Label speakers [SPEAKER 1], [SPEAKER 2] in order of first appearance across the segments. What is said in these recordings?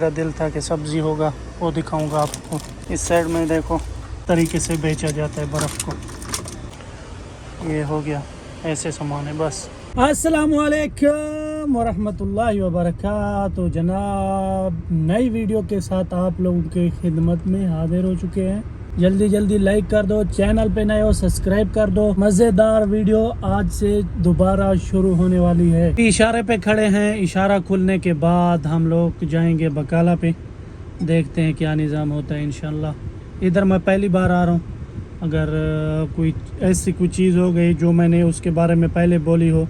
[SPEAKER 1] मेरा दिल था कि सब्ज़ी होगा वो दिखाऊंगा आपको। इस साइड में देखो तरीके से बेचा जाता है बर्फ़ को। ये हो गया, ऐसे सामान है बस। अस्सलामु अलैकुम वरहमतुल्लाहि वबरकातुहू जनाब, नई वीडियो के साथ आप लोगों के खिदमत में हाजिर हो चुके हैं। जल्दी जल्दी लाइक कर दो, चैनल पे नए हो सब्सक्राइब कर दो। मज़ेदार वीडियो आज से दोबारा शुरू होने वाली है। इशारे पे खड़े हैं, इशारा खुलने के बाद हम लोग जाएंगे बकाला पे, देखते हैं क्या निज़ाम होता है इंशाल्लाह। इधर मैं पहली बार आ रहा हूँ, अगर कोई ऐसी कोई चीज़ हो गई जो मैंने उसके बारे में पहले बोली हो,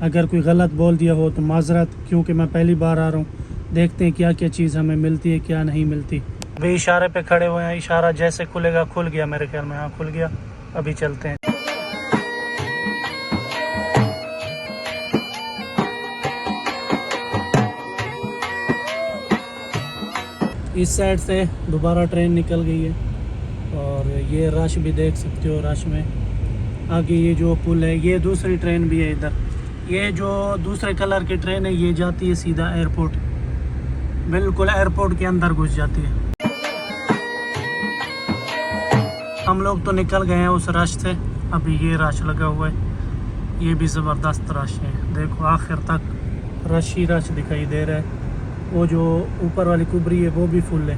[SPEAKER 1] अगर कोई गलत बोल दिया हो तो माजरत, क्योंकि मैं पहली बार आ रहा हूँ। देखते हैं क्या क्या चीज़ हमें मिलती है क्या नहीं मिलती। अभी इशारे पे खड़े हुए हैं, इशारा जैसे खुलेगा, खुल गया मेरे ख्याल में, हाँ खुल गया। अभी चलते हैं। इस साइड से दोबारा ट्रेन निकल गई है और ये रश भी देख सकते हो। रश में आगे ये जो पुल है, ये दूसरी ट्रेन भी है इधर। ये जो दूसरे कलर की ट्रेन है ये जाती है सीधा एयरपोर्ट, बिल्कुल एयरपोर्ट के अंदर घुस जाती है। हम लोग तो निकल गए हैं उस रश से, अभी ये रश लगा हुआ है, ये भी ज़बरदस्त रश है। देखो आखिर तक रश ही रश दिखाई दे रहा है। वो जो ऊपर वाली कुबरी है वो भी फुल है।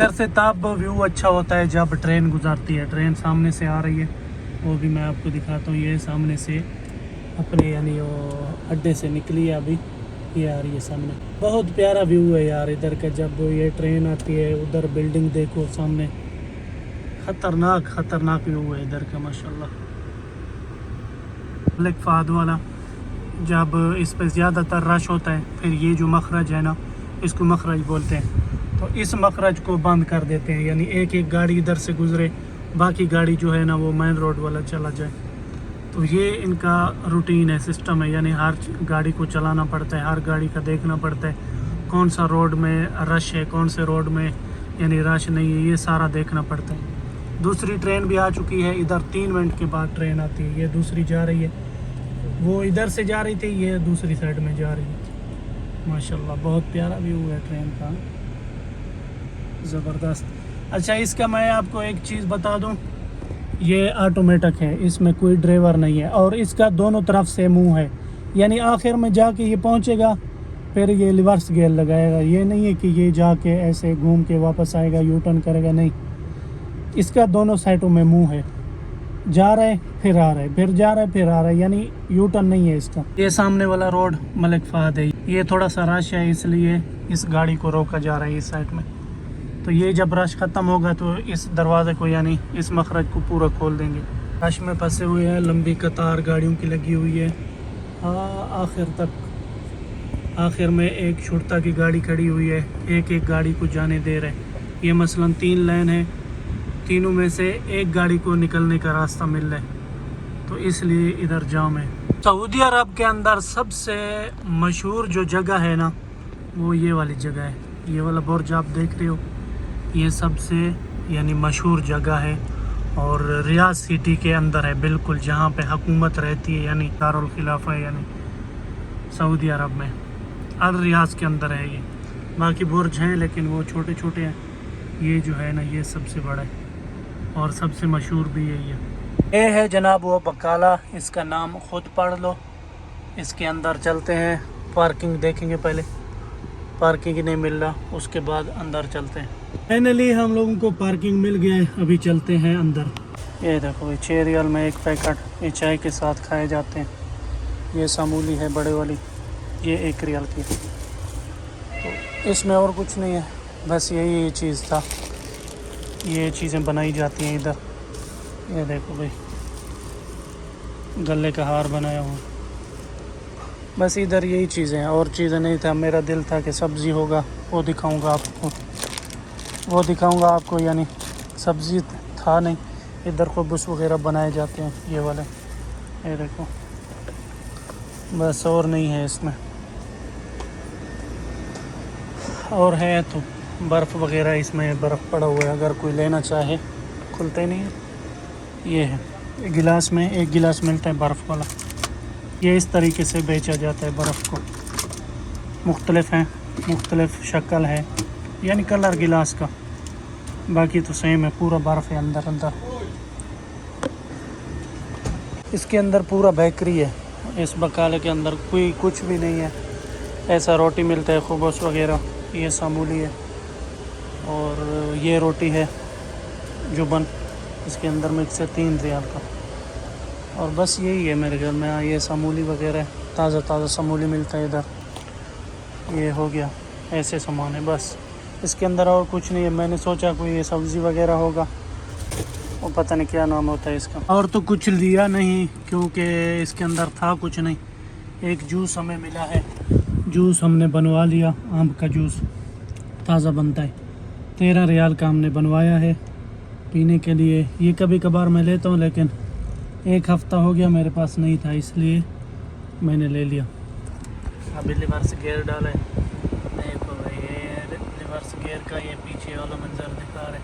[SPEAKER 1] इधर से तब व्यू अच्छा होता है जब ट्रेन गुजरती है। ट्रेन सामने से आ रही है, वो भी मैं आपको दिखाता हूँ। ये सामने से अपने यानी वो अड्डे से निकली है, अभी ये आ रही है सामने। बहुत प्यारा व्यू है यार इधर का, जब ये ट्रेन आती है। उधर बिल्डिंग देखो सामने, खतरनाक खतरनाक व्यू है इधर का माशाल्लाह। मलिक फहद वाला, जब इस पर ज़्यादातर रश होता है, फिर ये जो मखरज है ना, इसको मखरज बोलते हैं, तो इस मखरज को बंद कर देते हैं, यानी एक एक गाड़ी इधर से गुजरे, बाकी गाड़ी जो है ना वो मेन रोड वाला चला जाए। तो ये इनका रूटीन है, सिस्टम है, यानी हर गाड़ी को चलाना पड़ता है, हर गाड़ी का देखना पड़ता है कौन सा रोड में रश है, कौन से रोड में यानी रश नहीं है, ये सारा देखना पड़ता है। दूसरी ट्रेन भी आ चुकी है इधर, 3 मिनट के बाद ट्रेन आती है। ये दूसरी जा रही है, वो इधर से जा रही थी, ये दूसरी साइड में जा रही है। माशाल्लाह बहुत प्यारा व्यू है ट्रेन का, ज़बरदस्त। अच्छा, इसका मैं आपको एक चीज़ बता दूं, ये ऑटोमेटिक है, इसमें कोई ड्राइवर नहीं है और इसका दोनों तरफ से मुंह है, यानी आखिर में जाके ये पहुंचेगा फिर ये रिवर्स गियर लगाएगा। ये नहीं है कि ये जाके ऐसे घूम के वापस आएगा, यू टर्न करेगा, नहीं। इसका दोनों साइडों में मुंह है, जा रहा है फिर आ रहा है, फिर जा रहा है फिर आ रहा है, यानी यू टर्न नहीं है इसका। ये सामने वाला रोड मलिक फहद है, ये थोड़ा सा रश है इसलिए इस गाड़ी को रोका जा रहा है इस साइड में। तो ये जब रश ख़त्म होगा तो इस दरवाज़े को यानी इस मखरज को पूरा खोल देंगे। रश में फंसे हुए हैं, लंबी कतार गाड़ियों की लगी हुई है। आखिर तक, आखिर में एक शुरता की गाड़ी खड़ी हुई है, एक एक गाड़ी को जाने दे रहे हैं। ये मसलन 3 लेन है, तीनों में से एक गाड़ी को निकलने का रास्ता मिल रहा है, तो इसलिए इधर जाम है। सऊदी अरब के अंदर सबसे मशहूर जो जगह है ना, वो ये वाली जगह है। ये वाला बुर्ज आप देख रहे हो, ये सबसे यानी मशहूर जगह है और रियाद सिटी के अंदर है बिल्कुल, जहाँ पे हुकूमत रहती है, यानी दारुल खिलाफा है, यानी सऊदी अरब में अल रियाज के अंदर है ये। बाकी बुर्ज हैं लेकिन वो छोटे छोटे हैं, ये जो है ना ये सबसे बड़ा है और सबसे मशहूर भी है। ये है जनाब वो बकाला, इसका नाम ख़ुद पढ़ लो। इसके अंदर चलते हैं, पार्किंग देखेंगे पहले, पार्किंग ही नहीं मिल रहा, उसके बाद अंदर चलते हैं। फाइनली हम लोगों को पार्किंग मिल गया है, अभी चलते हैं अंदर। ये देखो 6 रियाल में एक पैकेट ये चाय के साथ खाए जाते हैं। ये सामूली है बड़े वाली, ये 1 रियाल की। तो इसमें और कुछ नहीं है, बस यही चीज़ था, ये चीज़ें बनाई जाती हैं इधर। ये देखो भाई गले का हार बनाया हुआ, बस इधर यही चीज़ें हैं, और चीज़ें नहीं था। मेरा दिल था कि सब्ज़ी होगा वो दिखाऊंगा आपको। وہ دکھاؤں گا آپ کو. یعنی سبزی تھا نہیں, ادھر خبز وغیرہ بنائے جاتے ہیں یہ والے, یہ دیکھو, بس اور نہیں ہے اس میں. اور ہے تو برف وغیرہ اس میں, برف پڑا ہوا ہے, اگر کوئی لینا چاہے. کھلتے نہیں ہے. یہ ہے گلاس میں, ایک گلاس ملتا ہے برف والا. یہ اس طریقے سے بیچا جاتا ہے برف کو. مختلف ہیں, مختلف شکل ہے, یعنی کلر گلاس کا. باقی تو سیم ہے, پورا برف ہے اندر اندر. اس کے اندر پورا بیکری ہے. اس بقالے کے اندر کوئی کچھ بھی نہیں ہے. ایسا روٹی ملتا ہے, خبز وغیرہ. یہ سامولی ہے, اور یہ روٹی ہے جبن, اس کے اندر مکس ہے 3 ریال کا. اور بس یہی ہے میرے گھر میں. یہ سامولی وغیرہ تازہ تازہ سامولی ملتا ہے ادھر. یہ ہو گیا, ایسے سامان ہے بس. اس کے اندر اور کچھ نہیں ہے. میں نے سوچا کوئی یہ سبزی وغیرہ ہوگا, وہ پتہ نہیں کیا نام ہوتا ہے اس کا. اور تو کچھ لیا نہیں کیونکہ اس کے اندر تھا کچھ نہیں. ایک جوس ہمیں ملا ہے, جوس ہم نے بنوا لیا. آم کا جوس تازہ بنتا ہے, 13 ریال کا ہم نے بنوایا ہے پینے کے لیے. یہ کبھی کبھار میں لیتا ہوں, لیکن ایک ہفتہ ہو گیا میرے پاس نہیں تھا, اس لیے میں نے لے لیا. ابھی ریورس گیئر ڈالا ہے. دیکھو بھائی, یہ ریورس گیئر کا یہ پیچھے والا منظر دکھا رہے.